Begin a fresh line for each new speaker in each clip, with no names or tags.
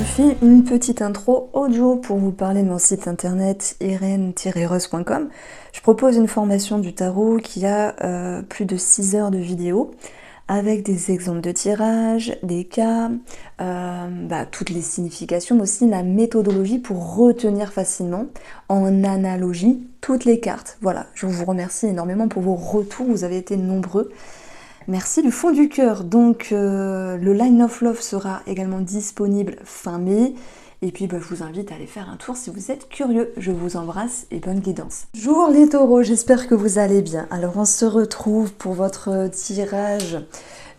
fais une petite intro audio pour vous parler de mon site internet irene-reus.com. Je propose une formation du tarot qui a plus de 6 heures de vidéo avec des exemples de tirage, des cas, toutes les significations, mais aussi la méthodologie pour retenir facilement en analogie toutes les cartes. Voilà, je vous remercie énormément pour vos retours, vous avez été nombreux. Merci du fond du cœur. Donc le Line of Love sera également disponible fin mai. Et puis je vous invite à aller faire un tour si vous êtes curieux. Je vous embrasse et bonne guidance. Bonjour les taureaux, j'espère que vous allez bien. Alors on se retrouve pour votre tirage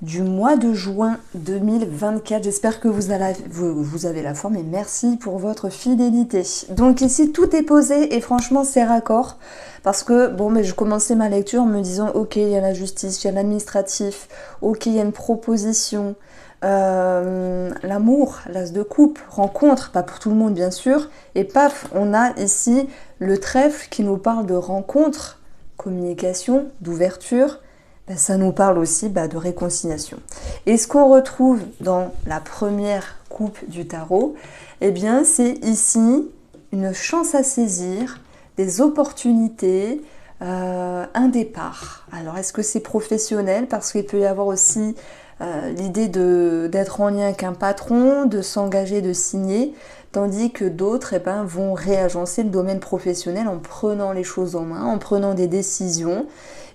du mois de juin 2024. J'espère que vous avez la forme et merci pour votre fidélité. Donc ici tout est posé et franchement c'est raccord. Parce que, je commençais ma lecture en me disant, ok, il y a la justice, il y a l'administratif, ok, il y a une proposition, l'amour, l'as de coupe, rencontre, pas pour tout le monde bien sûr, et paf, on a ici le trèfle qui nous parle de rencontre, communication, d'ouverture, ça nous parle aussi de réconciliation. Et ce qu'on retrouve dans la première coupe du tarot, eh bien c'est ici une chance à saisir, des opportunités, un départ. Alors, est-ce que c'est professionnel? Parce qu'il peut y avoir aussi l'idée d'être en lien avec un patron, de s'engager, de signer, tandis que d'autres vont réagencer le domaine professionnel en prenant les choses en main, en prenant des décisions.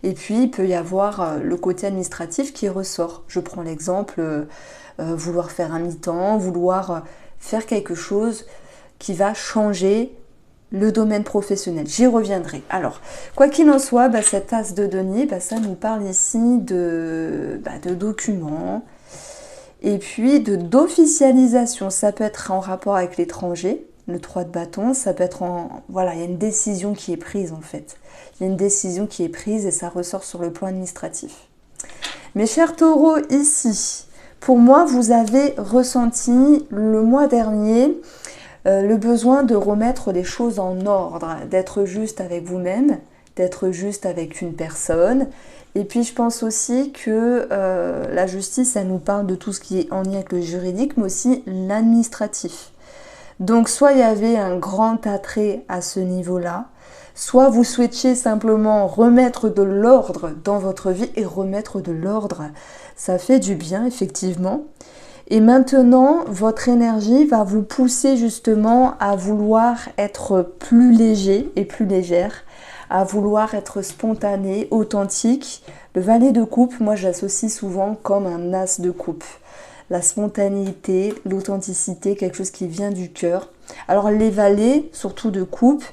Et puis, il peut y avoir le côté administratif qui ressort. Je prends l'exemple, vouloir faire un mi-temps, vouloir faire quelque chose qui va changer le domaine professionnel. J'y reviendrai. Alors, quoi qu'il en soit, cette as de denier, ça nous parle ici de documents et puis d'officialisation. Ça peut être en rapport avec l'étranger, le 3 de bâton, ça peut être il y a une décision qui est prise en fait. Il y a une décision qui est prise et ça ressort sur le plan administratif. Mes chers taureaux, ici, pour moi, vous avez ressenti le mois dernier le besoin de remettre les choses en ordre, d'être juste avec vous-même, d'être juste avec une personne. Et puis je pense aussi que la justice, elle nous parle de tout ce qui est en lien avec le juridique, mais aussi l'administratif. Donc soit il y avait un grand attrait à ce niveau-là, soit vous souhaitiez simplement remettre de l'ordre dans votre vie, et remettre de l'ordre, ça fait du bien effectivement. Et maintenant, votre énergie va vous pousser justement à vouloir être plus léger et plus légère, à vouloir être spontané, authentique. Le valet de coupe, moi j'associe souvent comme un as de coupe. La spontanéité, l'authenticité, quelque chose qui vient du cœur. Alors les valets, surtout de coupe,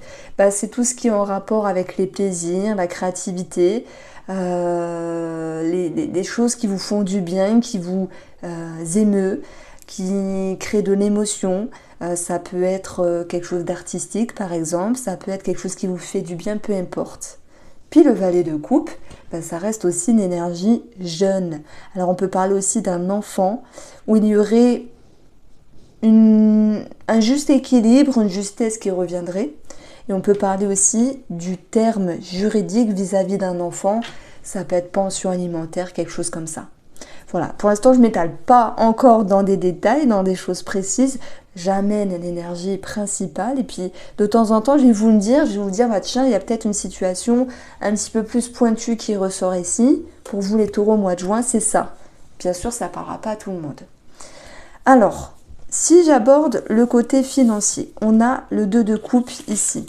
c'est tout ce qui est en rapport avec les plaisirs, la créativité, les choses qui vous font du bien, qui vous émeut, qui crée de l'émotion. Ça peut être quelque chose d'artistique par exemple, ça peut être quelque chose qui vous fait du bien, peu importe. Puis le valet de coupe, ça reste aussi une énergie jeune. Alors on peut parler aussi d'un enfant où il y aurait un juste équilibre, une justesse qui reviendrait. Et on peut parler aussi du terme juridique vis-à-vis d'un enfant. Ça peut être pension alimentaire, quelque chose comme ça. Voilà, pour l'instant, je ne m'étale pas encore dans des détails, dans des choses précises. J'amène l'énergie principale et puis de temps en temps, je vais vous dire, tiens, il y a peut-être une situation un petit peu plus pointue qui ressort ici. Pour vous, les taureaux, au mois de juin, c'est ça. Bien sûr, ça ne parlera pas à tout le monde. Alors, si j'aborde le côté financier, on a le 2 de coupe ici.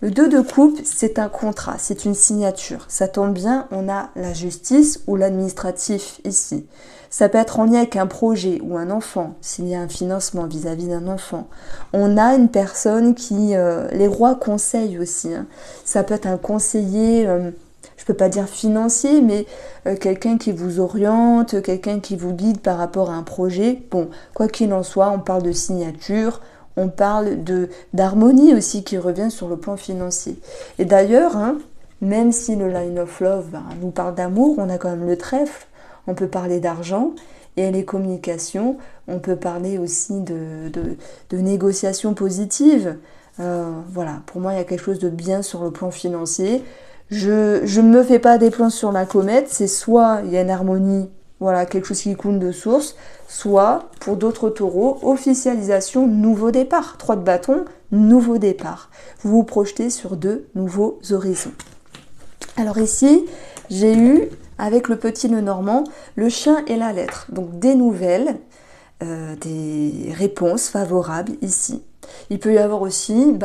Le 2 de coupe, c'est un contrat, c'est une signature. Ça tombe bien, on a la justice ou l'administratif ici. Ça peut être en lien avec un projet ou un enfant, s'il y a un financement vis-à-vis d'un enfant. On a une personne qui... les rois conseillent aussi. Ça peut être un conseiller, je ne peux pas dire financier, mais quelqu'un qui vous oriente, quelqu'un qui vous guide par rapport à un projet. Bon, quoi qu'il en soit, on parle de signature. On parle d'harmonie aussi qui revient sur le plan financier. Et d'ailleurs, même si le Line of Love nous parle d'amour, on a quand même le trèfle, on peut parler d'argent, et les communications, on peut parler aussi de négociations positives. Voilà, pour moi, il y a quelque chose de bien sur le plan financier. Je ne me fais pas des plans sur la comète, c'est soit il y a une harmonie voilà, quelque chose qui coule de source, soit pour d'autres taureaux, officialisation, nouveau départ. 3 de bâton, nouveau départ. Vous vous projetez sur de nouveaux horizons. Alors ici, j'ai eu, avec le petit Lenormand, le chien et la lettre. Donc des nouvelles, des réponses favorables ici. Il peut y avoir aussi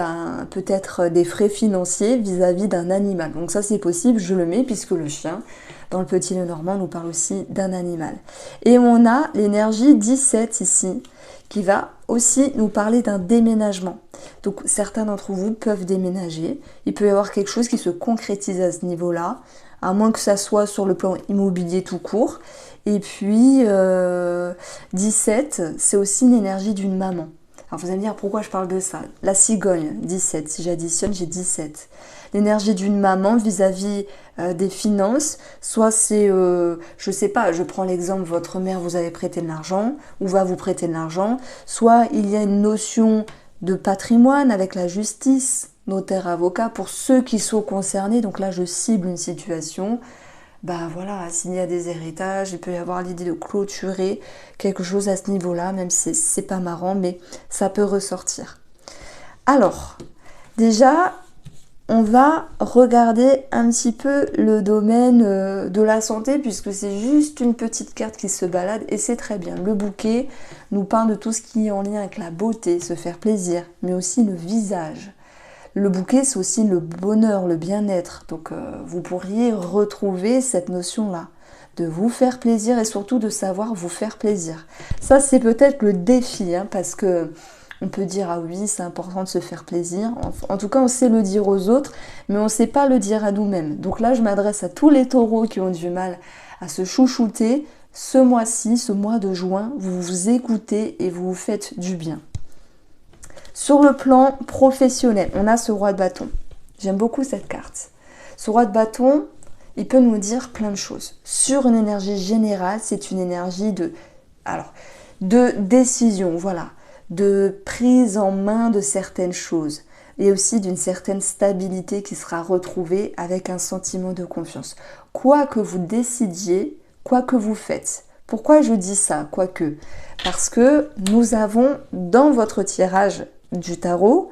peut-être des frais financiers vis-à-vis d'un animal. Donc ça c'est possible, je le mets puisque le chien, dans le petit Lenormand, nous parle aussi d'un animal. Et on a l'énergie 17 ici, qui va aussi nous parler d'un déménagement. Donc certains d'entre vous peuvent déménager. Il peut y avoir quelque chose qui se concrétise à ce niveau-là, à moins que ça soit sur le plan immobilier tout court. Et puis 17, c'est aussi l'énergie d'une maman. Alors vous allez me dire pourquoi je parle de ça. La cigogne, 17, si j'additionne, j'ai 17. L'énergie d'une maman vis-à-vis des finances, soit c'est, je sais pas, je prends l'exemple, votre mère vous avez prêté de l'argent, ou va vous prêter de l'argent, soit il y a une notion de patrimoine avec la justice, notaire, avocat, pour ceux qui sont concernés, donc là je cible une situation, voilà, s'il y a des héritages, il peut y avoir l'idée de clôturer quelque chose à ce niveau-là, même si c'est pas marrant, mais ça peut ressortir. Alors, déjà, on va regarder un petit peu le domaine de la santé, puisque c'est juste une petite carte qui se balade, et c'est très bien. Le bouquet nous parle de tout ce qui est en lien avec la beauté, se faire plaisir, mais aussi le visage. Le bouquet, c'est aussi le bonheur, le bien-être. Donc, vous pourriez retrouver cette notion-là, de vous faire plaisir et surtout de savoir vous faire plaisir. Ça, c'est peut-être le défi, parce que on peut dire, ah oui, c'est important de se faire plaisir. En tout cas, on sait le dire aux autres, mais on ne sait pas le dire à nous-mêmes. Donc là, je m'adresse à tous les taureaux qui ont du mal à se chouchouter. Ce mois-ci, ce mois de juin, vous vous écoutez et vous vous faites du bien. Sur le plan professionnel, on a ce roi de bâton. J'aime beaucoup cette carte. Ce roi de bâton, il peut nous dire plein de choses. Sur une énergie générale, c'est une énergie de décision, voilà, de prise en main de certaines choses et aussi d'une certaine stabilité qui sera retrouvée avec un sentiment de confiance. Quoi que vous décidiez, quoi que vous faites. Pourquoi je dis ça, quoique? Parce que nous avons dans votre tirage du tarot,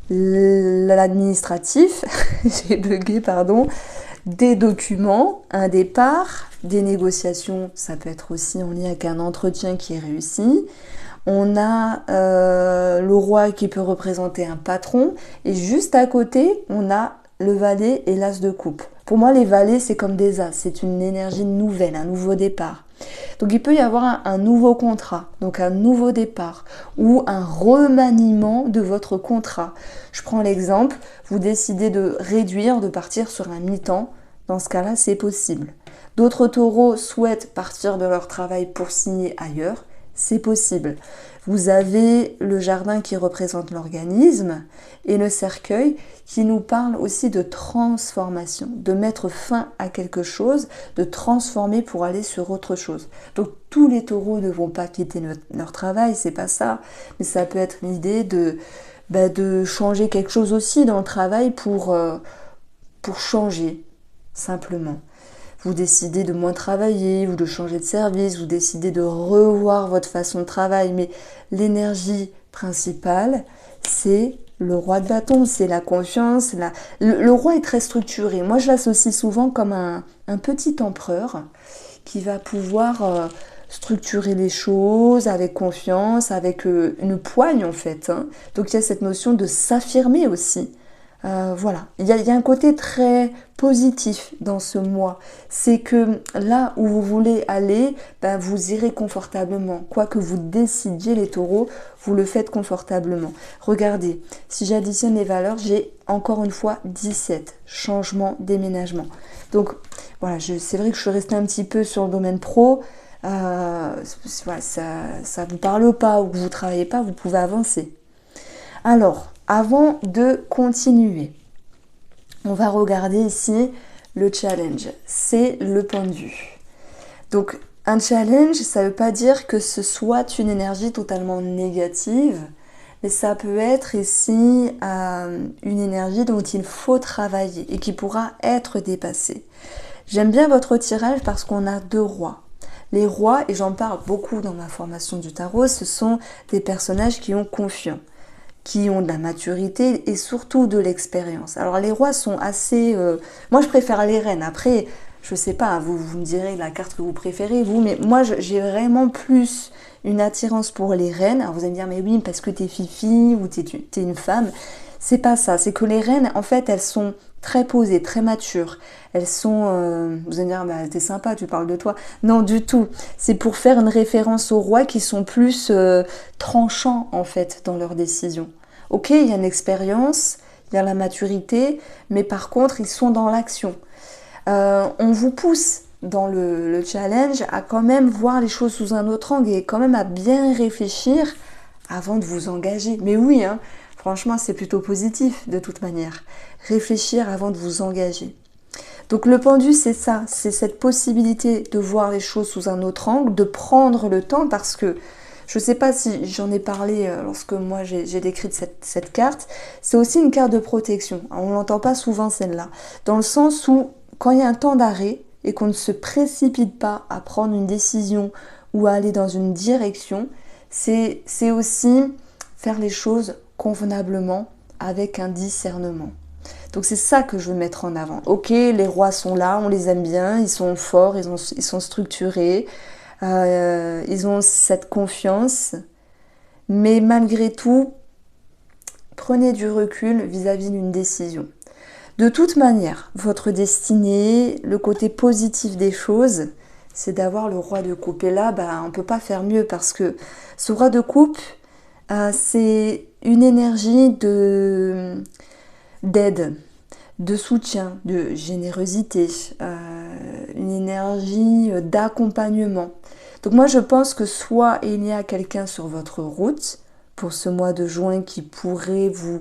l'administratif, j'ai bugué, pardon, des documents, un départ, des négociations, ça peut être aussi en lien avec un entretien qui est réussi. On a le roi qui peut représenter un patron, et juste à côté, on a le valet et l'as de coupe. Pour moi, les valets, c'est comme des as, c'est une énergie nouvelle, un nouveau départ. Donc il peut y avoir un nouveau contrat, donc un nouveau départ ou un remaniement de votre contrat. Je prends l'exemple, vous décidez de réduire, de partir sur un mi-temps. Dans ce cas-là, c'est possible. D'autres taureaux souhaitent partir de leur travail pour signer ailleurs. C'est possible. Vous avez le jardin qui représente l'organisme et le cercueil qui nous parle aussi de transformation, de mettre fin à quelque chose, de transformer pour aller sur autre chose. Donc tous les taureaux ne vont pas quitter leur travail, c'est pas ça, mais ça peut être l'idée de changer quelque chose aussi dans le travail pour changer, simplement. Vous décidez de moins travailler ou de changer de service, vous décidez de revoir votre façon de travail, mais l'énergie principale, c'est le roi de bâton, c'est la confiance. Le roi est très structuré. Moi, je l'associe souvent comme un petit empereur qui va pouvoir structurer les choses avec confiance, avec une poigne en fait. Donc il y a cette notion de s'affirmer aussi. Voilà, il y a un côté très positif dans ce mois. C'est que là où vous voulez aller, vous irez confortablement. Quoi que vous décidiez, les taureaux, vous le faites confortablement. Regardez, si j'additionne les valeurs, j'ai encore une fois 17. Changement, déménagement. Donc voilà, c'est vrai que je suis restée un petit peu sur le domaine pro. Voilà, ça vous parle pas ou que vous travaillez pas, vous pouvez avancer. Alors, avant de continuer, on va regarder ici le challenge. C'est le pendu. Donc, un challenge, ça ne veut pas dire que ce soit une énergie totalement négative, mais ça peut être ici une énergie dont il faut travailler et qui pourra être dépassée. J'aime bien votre tirage parce qu'on a 2 rois. Les rois, et j'en parle beaucoup dans ma formation du tarot, ce sont des personnages qui ont confiance, qui ont de la maturité et surtout de l'expérience. Alors les rois sont assez... Moi je préfère les reines. Après, je sais pas, vous me direz la carte que vous préférez, vous, mais moi j'ai vraiment plus une attirance pour les reines. Alors vous allez me dire, mais oui, parce que t'es fifi ou t'es une femme. C'est pas ça, c'est que les reines, en fait, elles sont très posées, très matures. Elles sont... vous allez me dire, bah, t'es sympa, tu parles de toi. Non, du tout. C'est pour faire une référence aux rois qui sont plus tranchants, en fait, dans leurs décisions. Ok, il y a une expérience, il y a la maturité, mais par contre, ils sont dans l'action. On vous pousse dans le challenge à quand même voir les choses sous un autre angle et quand même à bien réfléchir avant de vous engager. Mais oui, hein, franchement, c'est plutôt positif de toute manière. Réfléchir avant de vous engager. Donc le pendu, c'est ça, c'est cette possibilité de voir les choses sous un autre angle, de prendre le temps parce que, je ne sais pas si j'en ai parlé lorsque moi j'ai décrit cette carte, c'est aussi une carte de protection. On ne l'entend pas souvent celle-là, dans le sens où quand il y a un temps d'arrêt et qu'on ne se précipite pas à prendre une décision ou à aller dans une direction, c'est aussi faire les choses convenablement avec un discernement. Donc c'est ça que je veux mettre en avant. Ok, les rois sont là, on les aime bien, ils sont forts, ils sont structurés, ils ont cette confiance, mais malgré tout, prenez du recul vis-à-vis d'une décision. De toute manière, votre destinée, le côté positif des choses, c'est d'avoir le roi de coupe. Et là, on ne peut pas faire mieux parce que ce roi de coupe, c'est une énergie d'aide, de soutien, de générosité, une énergie d'accompagnement. Donc moi je pense que soit il y a quelqu'un sur votre route pour ce mois de juin qui pourrait vous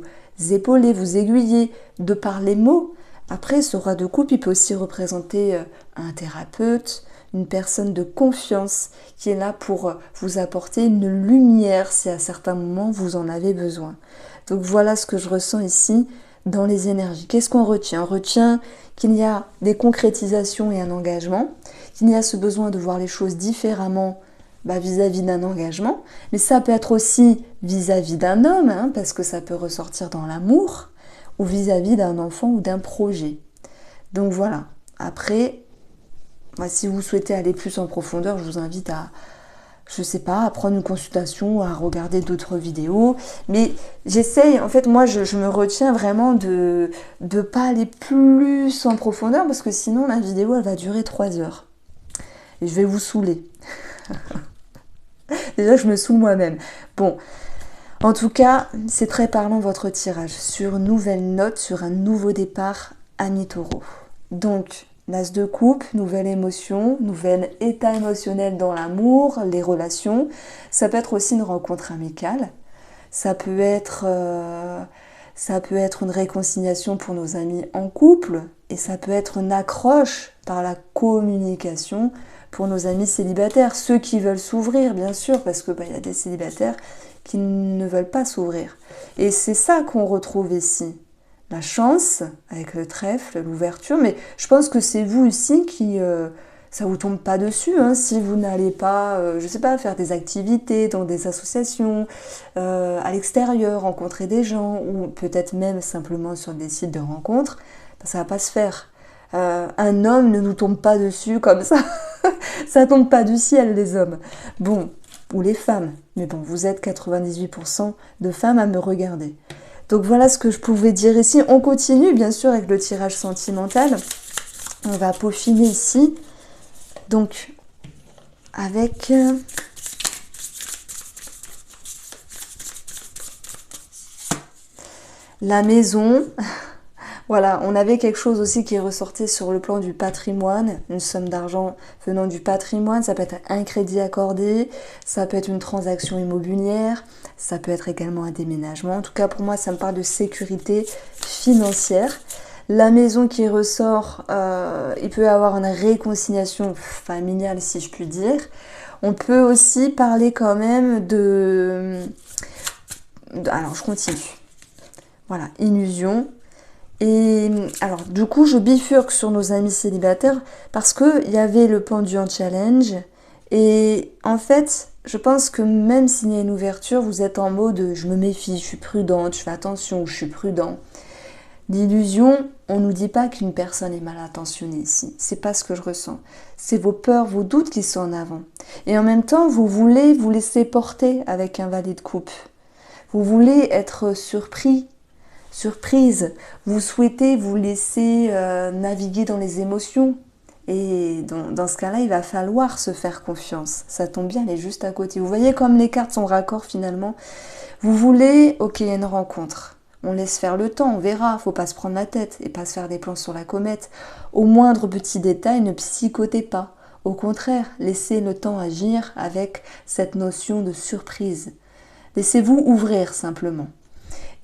épauler, vous aiguiller de par les mots. Après, ce roi de coupe, il peut aussi représenter un thérapeute, une personne de confiance qui est là pour vous apporter une lumière si à certains moments vous en avez besoin. Donc voilà ce que je ressens ici dans les énergies. Qu'est-ce qu'on retient? On retient qu'il y a des concrétisations et un engagement, qu'il y a ce besoin de voir les choses différemment vis-à-vis d'un engagement, mais ça peut être aussi vis-à-vis d'un homme, hein, parce que ça peut ressortir dans l'amour, ou vis-à-vis d'un enfant ou d'un projet. Donc voilà. Après, si vous souhaitez aller plus en profondeur, je vous invite à, je sais pas, à prendre une consultation, à regarder d'autres vidéos. Mais j'essaye, en fait, moi, je me retiens vraiment de pas aller plus en profondeur, parce que sinon, la vidéo, elle va durer 3 heures. Et je vais vous saouler. Déjà, je me saoule moi-même. Bon, en tout cas, c'est très parlant votre tirage. Sur une nouvelle note, sur un nouveau départ, ami Taureau. Donc, l'As de coupe, nouvelle émotion, nouvel état émotionnel dans l'amour, les relations. Ça peut être aussi une rencontre amicale. Ça peut être une réconciliation pour nos amis en couple. Et ça peut être une accroche par la communication pour nos amis célibataires. Ceux qui veulent s'ouvrir, bien sûr, parce que y a des célibataires qui ne veulent pas s'ouvrir. Et c'est ça qu'on retrouve ici. La chance, avec le trèfle, l'ouverture, mais je pense que c'est vous aussi qui... ça vous tombe pas dessus, hein, si vous n'allez pas, je sais pas, faire des activités dans des associations, à l'extérieur, rencontrer des gens, ou peut-être même simplement sur des sites de rencontres, ça va pas se faire. Un homme ne nous tombe pas dessus comme ça. Ça tombe pas du ciel, les hommes. Bon, ou les femmes. Mais bon, vous êtes 98% de femmes à me regarder. Donc voilà ce que je pouvais dire ici. On continue, bien sûr, avec le tirage sentimental. On va peaufiner ici. Donc, avec... la maison... Voilà, on avait quelque chose aussi qui ressortait sur le plan du patrimoine, une somme d'argent venant du patrimoine, ça peut être un crédit accordé, ça peut être une transaction immobilière, ça peut être également un déménagement. En tout cas, pour moi, ça me parle de sécurité financière. La maison qui ressort, il peut y avoir une réconciliation familiale, si je puis dire. On peut aussi parler quand même alors, je continue. Voilà, illusion. Et alors, du coup, je bifurque sur nos amis célibataires parce qu'il y avait le pendu en challenge Et en fait, je pense que même s'il y a une ouverture, vous êtes en mode je me méfie, je suis prudente, je fais attention, je suis prudent. L'illusion, on nous dit pas qu'une personne est mal intentionnée ici. C'est pas ce que je ressens. C'est vos peurs, vos doutes qui sont en avant. Et en même temps, vous voulez vous laisser porter avec un valet de coupe. Vous voulez être surpris, surprise. Vous souhaitez vous laisser naviguer dans les émotions. Et dans ce cas-là, il va falloir se faire confiance. Ça tombe bien, elle est juste à côté. Vous voyez comme les cartes sont raccord finalement. Vous voulez, ok, il y a une rencontre. On laisse faire le temps, on verra. Faut pas se prendre la tête et pas se faire des plans sur la comète. Au moindre petit détail, ne psychotez pas. Au contraire, laissez le temps agir avec cette notion de surprise. Laissez-vous ouvrir simplement.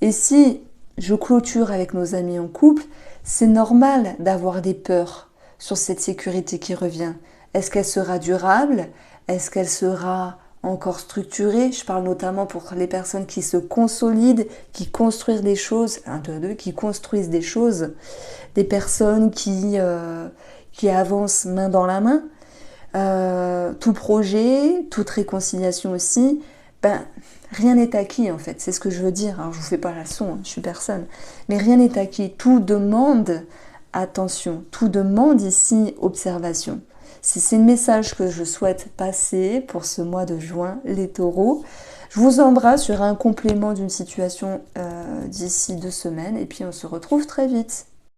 Et si je clôture avec nos amis en couple, c'est normal d'avoir des peurs sur cette sécurité qui revient. Est-ce qu'elle sera durable? Est-ce qu'elle sera encore structurée? Je parle notamment pour les personnes qui se consolident, qui construisent des choses, qui construisent des choses, des personnes qui avancent main dans la main. Tout projet, toute réconciliation aussi, rien n'est acquis en fait, c'est ce que je veux dire. Alors je vous fais pas la leçon, hein, je suis personne, mais rien n'est acquis. Tout demande attention, tout demande ici observation. C'est le message que je souhaite passer pour ce mois de juin, les taureaux. Je vous embrasse sur un complément d'une situation d'ici 2 semaines et puis on se retrouve très vite.